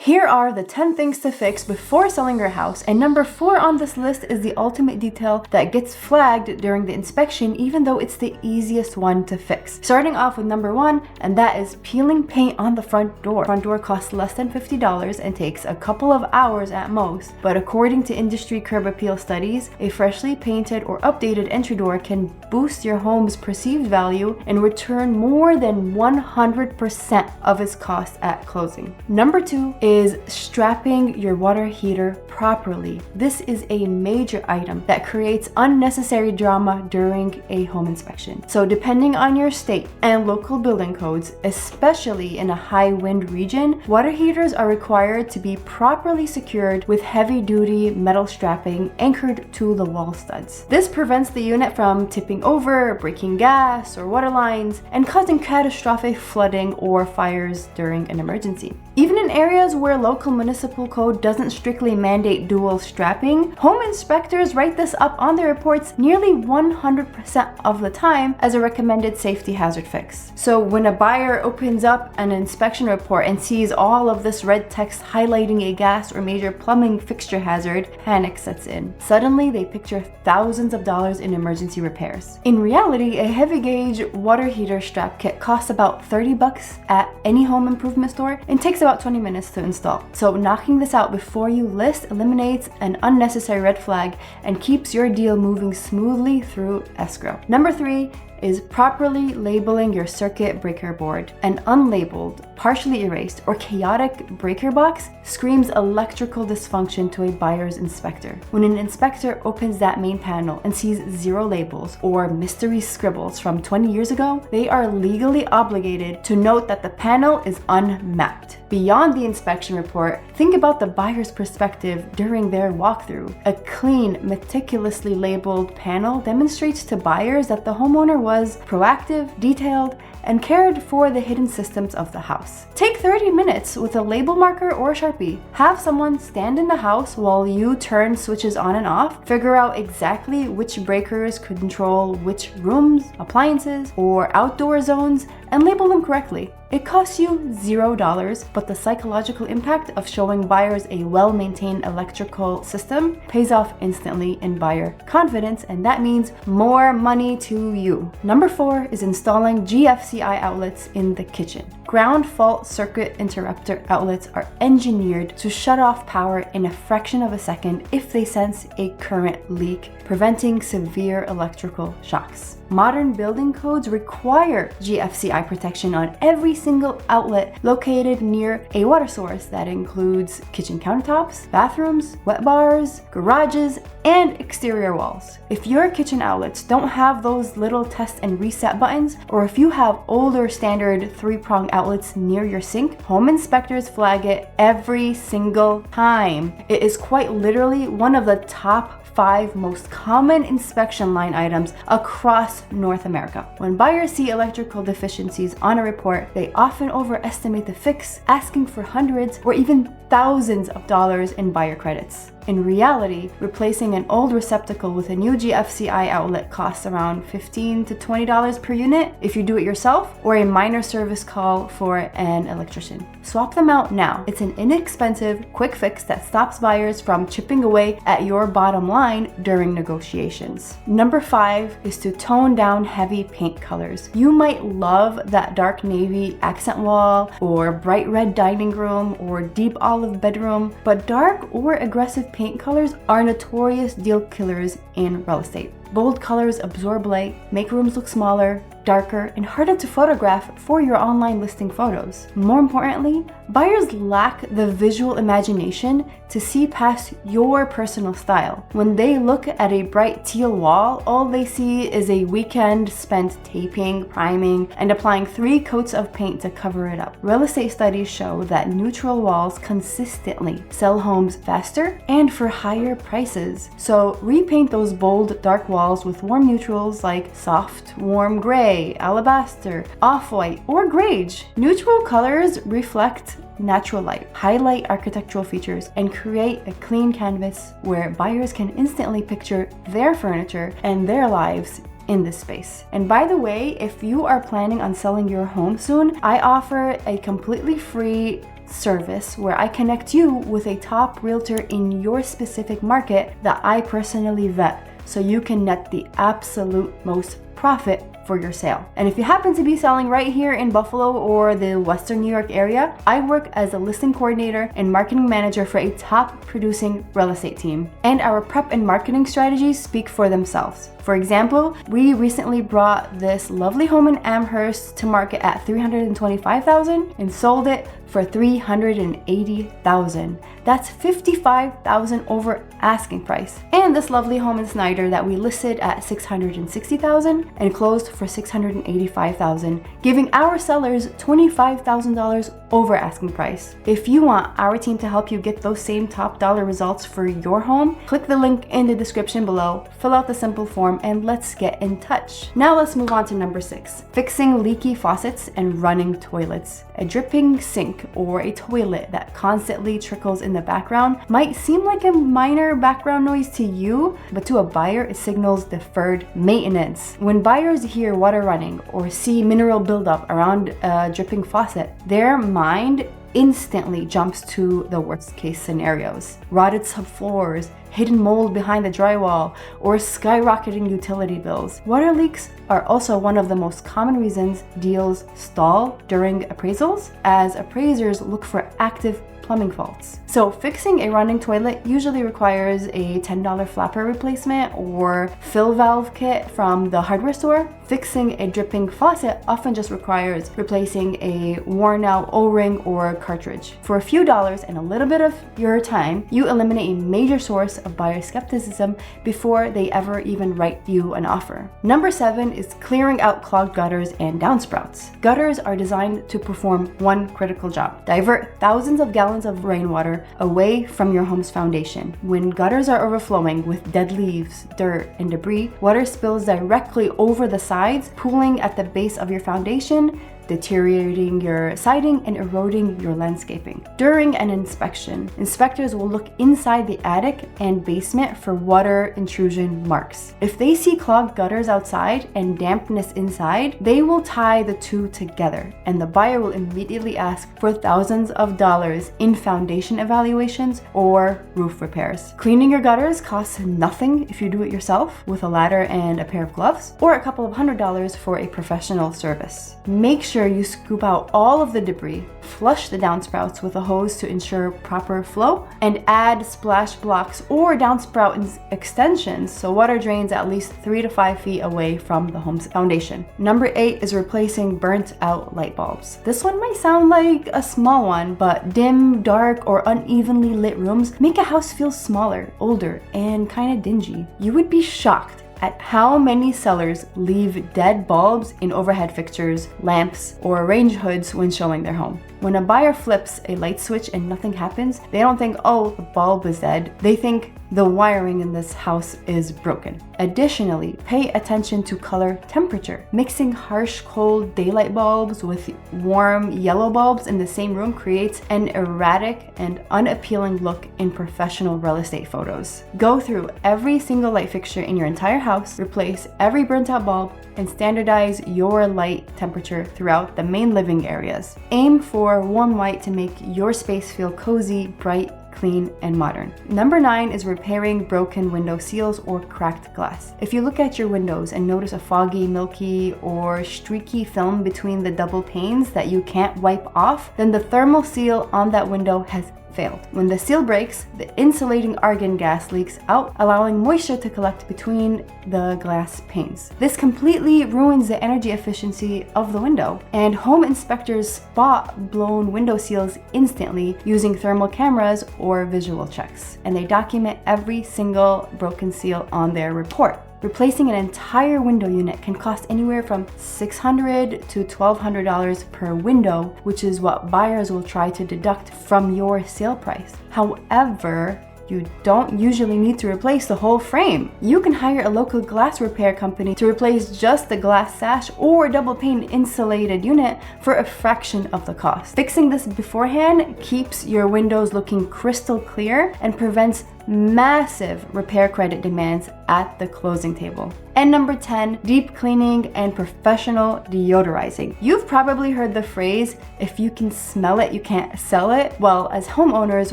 Here are the 10 things to fix before selling your house, and number 4 on this list is the ultimate detail that gets flagged during the inspection even though it's the easiest one to fix. Starting off with number 1, and that is peeling paint on the front door. Front door costs less than $50 and takes a couple of hours at most, but according to industry curb appeal studies, a freshly painted or updated entry door can boost your home's perceived value and return more than 100% of its cost at closing. Number 2 is strapping your water heater properly. This is a major item that creates unnecessary drama during a home inspection. So depending on your state and local building codes, especially in a high wind region, water heaters are required to be properly secured with heavy-duty metal strapping anchored to the wall studs. This prevents the unit from tipping over, breaking gas or water lines, and causing catastrophic flooding or fires during an emergency. Even in areas where local municipal code doesn't strictly mandate dual strapping, home inspectors write this up on their reports nearly 100% of the time as a recommended safety hazard fix. So when a buyer opens up an inspection report and sees all of this red text highlighting a gas or major plumbing fixture hazard, panic sets in. Suddenly they picture thousands of dollars in emergency repairs. In reality, a heavy gauge water heater strap kit costs about $30 at any home improvement store and takes about 20 minutes to install. So knocking this out before you list eliminates an unnecessary red flag and keeps your deal moving smoothly through escrow. Number 3 is properly labeling your circuit breaker board. An unlabeled, partially erased, or chaotic breaker box screams electrical dysfunction to a buyer's inspector. When an inspector opens that main panel and sees 0 labels or mystery scribbles from 20 years ago, they are legally obligated to note that the panel is unmapped. Beyond the inspection report, think about the buyer's perspective during their walkthrough. A clean, meticulously labeled panel demonstrates to buyers that the homeowner was proactive, detailed, and cared for the hidden systems of the house. Take 30 minutes with a label marker or Sharpie. Have someone stand in the house while you turn switches on and off, figure out exactly which breakers control which rooms, appliances, or outdoor zones, and label them correctly. It costs you $0, but the psychological impact of showing buyers a well-maintained electrical system pays off instantly in buyer confidence, and that means more money to you. Number 4 is installing GFCI outlets in the kitchen. Ground fault circuit interrupter outlets are engineered to shut off power in a fraction of a second if they sense a current leak, preventing severe electrical shocks. Modern building codes require GFCI protection on every single outlet located near a water source. That includes kitchen countertops, bathrooms, wet bars, garages, and exterior walls. If your kitchen outlets don't have those little test and reset buttons, or if you have older standard 3-prong outlets near your sink, home inspectors flag it every single time. It is quite literally one of the top 5 most common inspection line items across North America. When buyers see electrical deficiencies on a report, they often overestimate the fix, asking for hundreds or even thousands of dollars in buyer credits. In reality, replacing an old receptacle with a new GFCI outlet costs around $15 to $20 per unit if you do it yourself, or a minor service call for an electrician. Swap them out now. It's an inexpensive, quick fix that stops buyers from chipping away at your bottom line during negotiations. Number 5 is to tone down heavy paint colors. You might love that dark navy accent wall, or bright red dining room, or deep olive bedroom, but dark or aggressive paint colors are notorious deal killers in real estate. Bold colors absorb light, make rooms look smaller, darker, and harder to photograph for your online listing photos. More importantly, buyers lack the visual imagination to see past your personal style. When they look at a bright teal wall, all they see is a weekend spent taping, priming, and applying 3 coats of paint to cover it up. Real estate studies show that neutral walls consistently sell homes faster and for higher prices. So repaint those bold, dark walls with warm neutrals like soft, warm gray, alabaster, off-white, or greige. Neutral colors reflect natural light, highlight architectural features, and create a clean canvas where buyers can instantly picture their furniture and their lives in this space. And by the way, if you are planning on selling your home soon, I offer a completely free service where I connect you with a top realtor in your specific market that I personally vet, so you can net the absolute most profit for your sale. And if you happen to be selling right here in Buffalo or the Western New York area, I work as a listing coordinator and marketing manager for a top producing real estate team. And our prep and marketing strategies speak for themselves. For example, we recently brought this lovely home in Amherst to market at $325,000 and sold it for $380,000. That's $55,000 over asking price. And this lovely home in Snyder that we listed at $660,000 and closed for $685,000, giving our sellers $25,000 over asking price. If you want our team to help you get those same top dollar results for your home, click the link in the description below, fill out the simple form, and let's get in touch. Now let's move on to number 6, fixing leaky faucets and running toilets. A dripping sink or a toilet that constantly trickles in the background might seem like a minor background noise to you, but to a buyer it signals deferred maintenance. When buyers hear water running or see mineral buildup around a dripping faucet, their mind instantly jumps to the worst case scenarios. Rotted subfloors, hidden mold behind the drywall, or skyrocketing utility bills. Water leaks are also one of the most common reasons deals stall during appraisals, as appraisers look for active plumbing faults. So fixing a running toilet usually requires a $10 flapper replacement or fill valve kit from the hardware store. Fixing a dripping faucet often just requires replacing a worn out O-ring or cartridge. For a few dollars and a little bit of your time, you eliminate a major source of buyer skepticism before they ever even write you an offer. Number 7 is clearing out clogged gutters and downspouts. Gutters are designed to perform one critical job: divert thousands of gallons of rainwater away from your home's foundation. When gutters are overflowing with dead leaves, dirt, and debris, water spills directly over the sides, pooling at the base of your foundation, deteriorating your siding and eroding your landscaping. During an inspection, inspectors will look inside the attic and basement for water intrusion marks. If they see clogged gutters outside and dampness inside, they will tie the two together, and the buyer will immediately ask for thousands of dollars in foundation evaluations or roof repairs. Cleaning your gutters costs nothing if you do it yourself with a ladder and a pair of gloves, or a couple of $100s for a professional service. Make sure you scoop out all of the debris, flush the downspouts with a hose to ensure proper flow, and add splash blocks or downspout extensions so water drains at least 3 to 5 feet away from the home's foundation. Number 8 is replacing burnt out light bulbs. This one might sound like a small one, but dim, dark, or unevenly lit rooms make a house feel smaller, older, and kind of dingy. You would be shocked at how many sellers leave dead bulbs in overhead fixtures, lamps, or range hoods when showing their home. When a buyer flips a light switch and nothing happens, they don't think, oh, the bulb is dead. They think the wiring in this house is broken. Additionally, pay attention to color temperature. Mixing harsh, cold daylight bulbs with warm yellow bulbs in the same room creates an erratic and unappealing look in professional real estate photos. Go through every single light fixture in your entire house, replace every burnt out bulb, and standardize your light temperature throughout the main living areas. Aim for warm white to make your space feel cozy, bright, clean, and modern. Number 9 is repairing broken window seals or cracked glass. If you look at your windows and notice a foggy, milky, or streaky film between the double panes that you can't wipe off, then the thermal seal on that window has failed. When the seal breaks, the insulating argon gas leaks out, allowing moisture to collect between the glass panes. This completely ruins the energy efficiency of the window, and home inspectors spot blown window seals instantly using thermal cameras or visual checks, and they document every single broken seal on their report. Replacing an entire window unit can cost anywhere from $600 to $1,200 per window, which is what buyers will try to deduct from your sale price. However, you don't usually need to replace the whole frame. You can hire a local glass repair company to replace just the glass sash or double pane insulated unit for a fraction of the cost. Fixing this beforehand keeps your windows looking crystal clear and prevents massive repair credit demands at the closing table. And number 10, deep cleaning and professional deodorizing. You've probably heard the phrase, if you can smell it, you can't sell it. Well, as homeowners,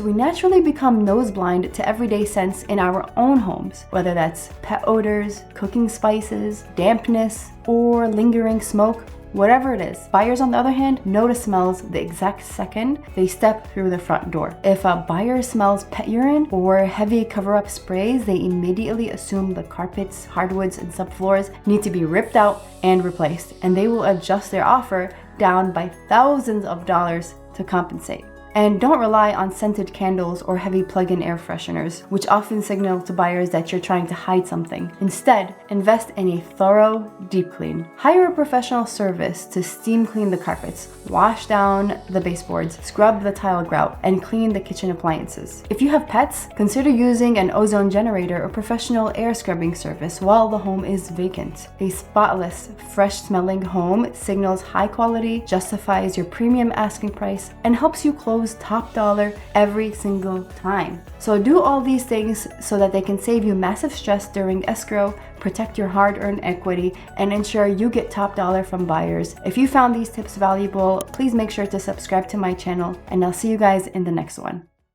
we naturally become nose blind to everyday scents in our own homes, whether that's pet odors, cooking spices, dampness, or lingering smoke. Whatever it is. Buyers, on the other hand, notice smells the exact second they step through the front door. If a buyer smells pet urine or heavy cover-up sprays, they immediately assume the carpets, hardwoods, and subfloors need to be ripped out and replaced, and they will adjust their offer down by thousands of dollars to compensate. And don't rely on scented candles or heavy plug-in air fresheners, which often signal to buyers that you're trying to hide something. Instead, invest in a thorough deep clean. Hire a professional service to steam clean the carpets, wash down the baseboards, scrub the tile grout, and clean the kitchen appliances. If you have pets, consider using an ozone generator or professional air scrubbing service while the home is vacant. A spotless, fresh-smelling home signals high quality, justifies your premium asking price, and helps you close top dollar every single time. So do all these things so that they can save you massive stress during escrow, protect your hard-earned equity, and ensure you get top dollar from buyers. If you found these tips valuable, please make sure to subscribe to my channel, and I'll see you guys in the next one.